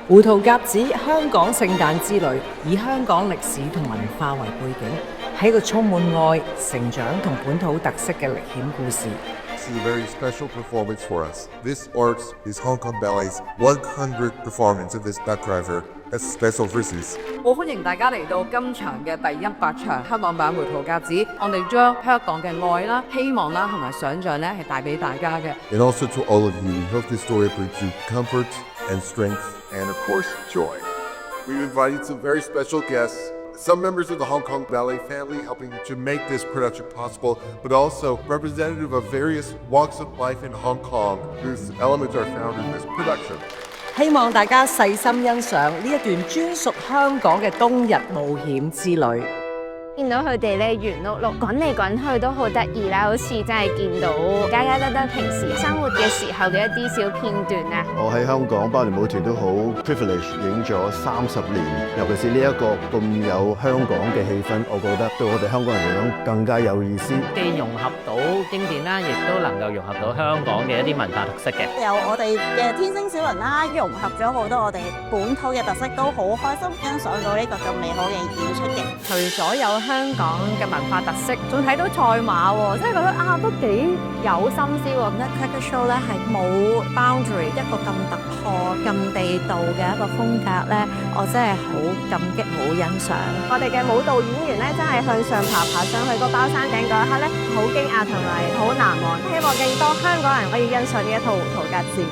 胡桃夾子香港聖誕之旅，以香港歷史同文化為背景，係一個充滿愛、成長同本土特色嘅歷險故事。This is a very special performance for us. This art is Hong Kong Ballet's 100th performance of this Duck Driver as a special versus. 好歡迎大家嚟到今場嘅第100場香港版胡桃夾子，我哋將香港嘅愛啦、希望啦同埋想像咧係帶俾大家嘅。And also to all of you, we hope this story brings you comfort and strength and of course joy. We've invited some very special guests, some members of the Hong Kong Ballet family helping to make this production possible, but also representative of various walks of life in Hong Kong whose elements are found in this production. 希望大家細心欣賞呢一段專屬香港嘅冬日冒險之旅。見到佢哋咧圓碌碌滾嚟滾去都好得意啦，好似真係見到家家得得平時生活嘅時候嘅一啲小片段啊！我喺香港芭蕾舞團都好 privilege 影咗30年，尤其是呢一個咁有香港嘅氣氛，我覺得對我哋香港人嚟講更加有意思。既融合到經典啦，亦都能夠融合到香港嘅一啲文化特色嘅。有我哋嘅天星小輪啦，融合咗好多我哋本土嘅特色，都好開心欣賞到呢個咁美好嘅演出嘅。除咗有香港嘅文化特色，仲睇到賽馬喎，真係覺得啊都幾有心思喎。Nutcracker Show 咧係冇 boundary， 一個咁突破、咁地道嘅一個風格咧，我真係好感激、好欣賞。我哋嘅舞蹈演員咧真係向上爬上去個包山頂嗰一刻咧，好驚訝同埋好難忘。希望更多香港人可以欣賞呢一套胡桃夾子。